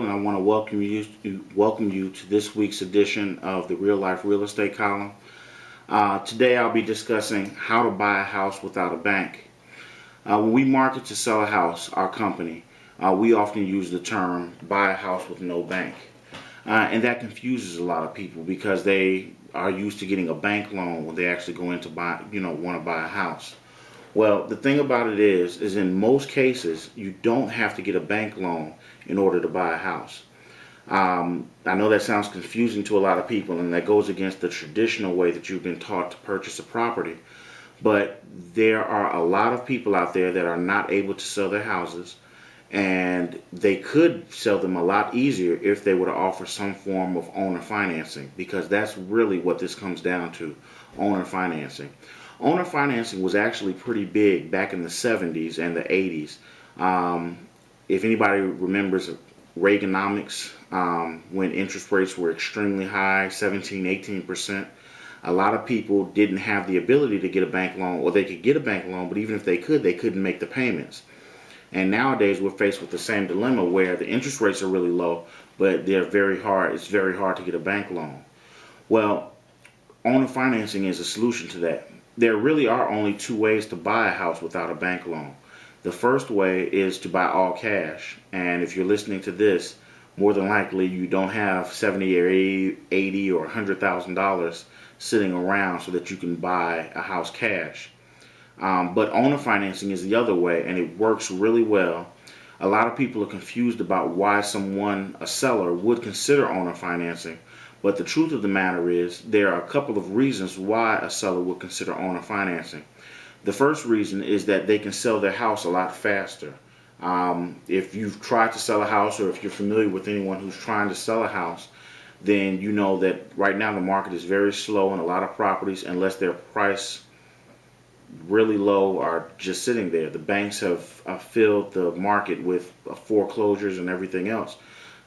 and I want to welcome you to this week's edition of the Real Life Real Estate Column. Today I'll be discussing how to buy a house without a bank. When we market to sell a house, our company, we often use the term buy a house with no bank. And that confuses a lot of people because they are used to getting a bank loan when they actually go in to want to buy a house. Well, the thing about it is in most cases, you don't have to get a bank loan in order to buy a house. I know that sounds confusing to a lot of people, and that goes against the traditional way that you've been taught to purchase a property. But there are a lot of people out there that are not able to sell their houses, and they could sell them a lot easier if they were to offer some form of owner financing, because that's really what this comes down to, owner financing. Owner financing was actually pretty big back in the 70s and the 80s. If anybody remembers Reaganomics, when interest rates were extremely high, 17, 18%, a lot of people didn't have the ability to get a bank loan, or they could get a bank loan, but even if they could, they couldn't make the payments. And nowadays we're faced with the same dilemma where the interest rates are really low, but they're very hard. It's very hard to get a bank loan. Well, owner financing is a solution to that. There really are only two ways to buy a house without a bank loan. The first way is to buy all cash. And if you're listening to this, more than likely you don't have 70 or 80 or $100,000 sitting around so that you can buy a house cash. But owner financing is the other way, and it works really well. A lot of people are confused about why a seller, would consider owner financing. But the truth of the matter is there are a couple of reasons why a seller would consider owner financing. The first reason is that they can sell their house a lot faster. If you've tried to sell a house, or if you're familiar with anyone who's trying to sell a house, then you know that right now the market is very slow, and a lot of properties, unless they're priced really low, are just sitting there. The banks have filled the market with foreclosures and everything else.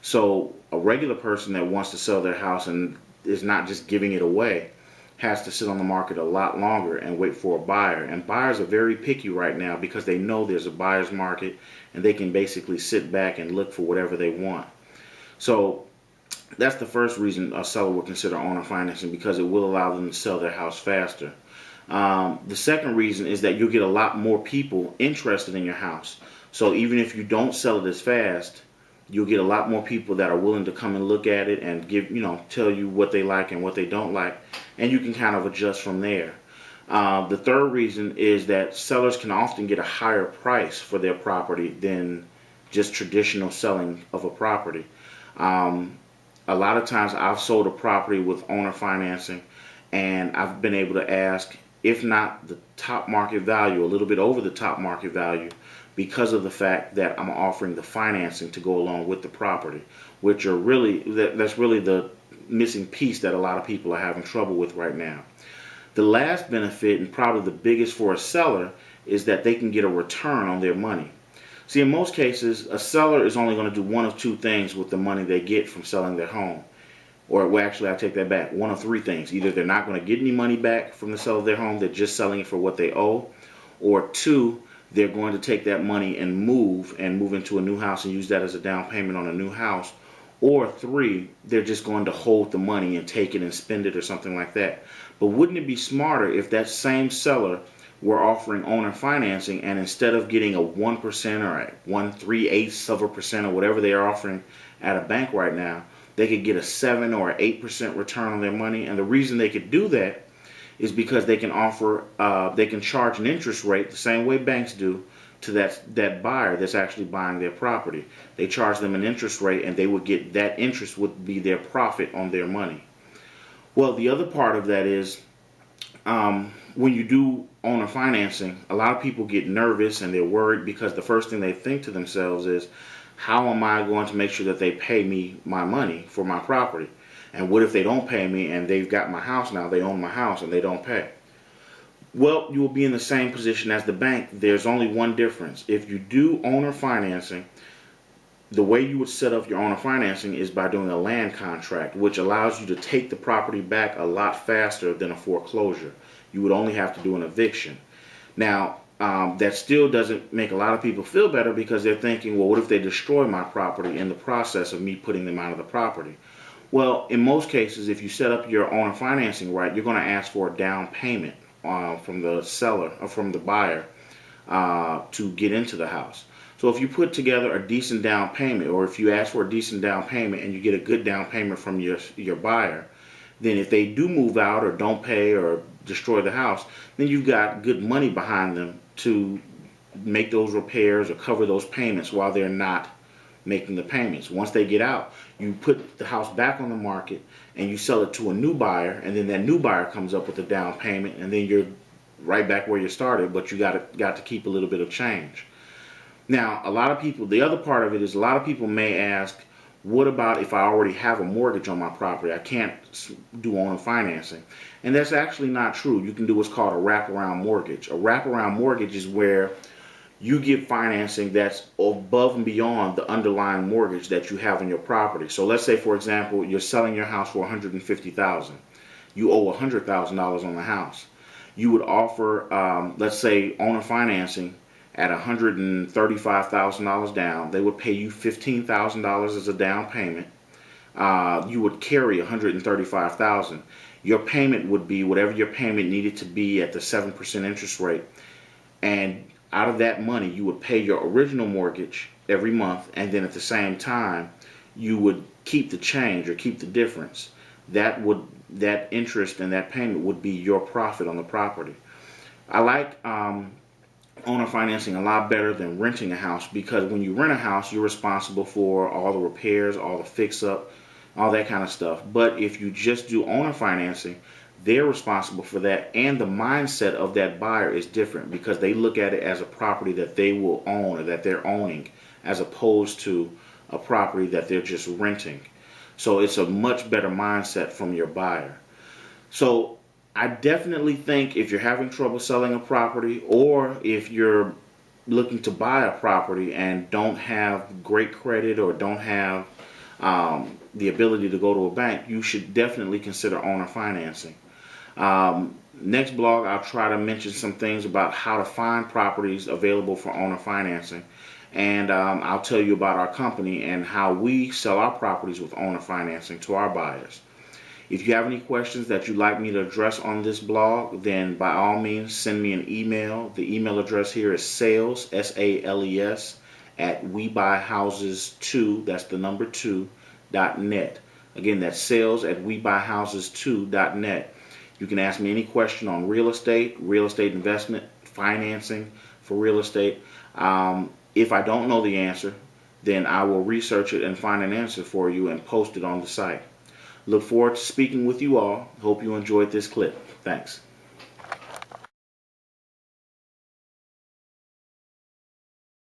So a regular person that wants to sell their house and is not just giving it away has to sit on the market a lot longer and wait for a buyer. And buyers are very picky right now because they know there's a buyer's market, and they can basically sit back and look for whatever they want. So that's the first reason a seller would consider owner financing, because it will allow them to sell their house faster. The second reason is that you'll get a lot more people interested in your house. So even if you don't sell it as fast, you'll get a lot more people that are willing to come and look at it and tell you what they like and what they don't like, and you can kind of adjust from there. The third reason is that sellers can often get a higher price for their property than just traditional selling of a property. A lot of times I've sold a property with owner financing, and I've been able to ask, if not the top market value, a little bit over the top market value, because of the fact that I'm offering the financing to go along with the property, which are that's really the missing piece that a lot of people are having trouble with right now. The last benefit, and probably the biggest for a seller, is that they can get a return on their money. See, in most cases, a seller is only going to do one of two things with the money they get from selling their home. Well, actually, I take that back. One of three things. Either they're not going to get any money back from the sale of their home, they're just selling it for what they owe. Or two, they're going to take that money and move into a new house and use that as a down payment on a new house. Or three, they're just going to hold the money and take it and spend it or something like that. But wouldn't it be smarter if that same seller were offering owner financing, and instead of getting a 1% or a 1/3% or whatever they are offering at a bank right now, they could get a 7 or 8% return on their money? And the reason they could do that is because they can charge an interest rate the same way banks do to that buyer that's actually buying their property. They charge them an interest rate, and they would get that interest would be their profit on their money. Well, the other part of that is when you do owner financing, a lot of people get nervous and they're worried because the first thing they think to themselves is, how am I going to make sure that they pay me my money for my property? And what if they don't pay me and they've got my house now, they own my house, and they don't pay? Well, you will be in the same position as the bank. There's only one difference. If you do owner financing, the way you would set up your owner financing is by doing a land contract, which allows you to take the property back a lot faster than a foreclosure. You would only have to do an eviction. Now, that still doesn't make a lot of people feel better, because they're thinking, well, what if they destroy my property in the process of me putting them out of the property? Well, in most cases, if you set up your owner financing right, you're going to ask for a down payment from the seller or from the buyer to get into the house. So if you put together a decent down payment, or if you ask for a decent down payment and you get a good down payment from your buyer, then if they do move out or don't pay or destroy the house, then you've got good money behind them to make those repairs or cover those payments while they're not making the payments. Once they get out, you put the house back on the market and you sell it to a new buyer, and then that new buyer comes up with a down payment, and then you're right back where you started, but you got to keep a little bit of change. Now, a lot of people, the other part of it is, a lot of people may ask, what about if I already have a mortgage on my property? I can't do owner financing. And that's actually not true. You can do what's called a wraparound mortgage. A wraparound mortgage is where you get financing that's above and beyond the underlying mortgage that you have on your property. So let's say, for example, you're selling your house for $150,000. You owe $100,000 on the house. You would offer, let's say, owner financing at $135,000 down. They would pay you $15,000 as a down payment. You would carry $135,000. Your payment would be whatever your payment needed to be at the 7% interest rate. And out of that money, you would pay your original mortgage every month, and then at the same time, you would keep the change or keep the difference. That interest and that payment would be your profit on the property. I like owner financing a lot better than renting a house, because when you rent a house, you're responsible for all the repairs, all the fix-up, all that kind of stuff. But if you just do owner financing, they're responsible for that, and the mindset of that buyer is different, because they look at it as a property that they will own or that they're owning, as opposed to a property that they're just renting. So it's a much better mindset from your buyer. So I definitely think if you're having trouble selling a property, or if you're looking to buy a property and don't have great credit or don't have the ability to go to a bank, you should definitely consider owner financing. Next blog, I'll try to mention some things about how to find properties available for owner financing. And I'll tell you about our company and how we sell our properties with owner financing to our buyers. If you have any questions that you'd like me to address on this blog, then by all means send me an email. The email address here is sales, S-A-L-E-S, at webuyhouses2, that's the number 2.net. Again, that's sales at webuyhouses2.net. You can ask me any question on real estate investment, financing for real estate. If I don't know the answer, then I will research it and find an answer for you and post it on the site. Look forward to speaking with you all. Hope you enjoyed this clip. Thanks.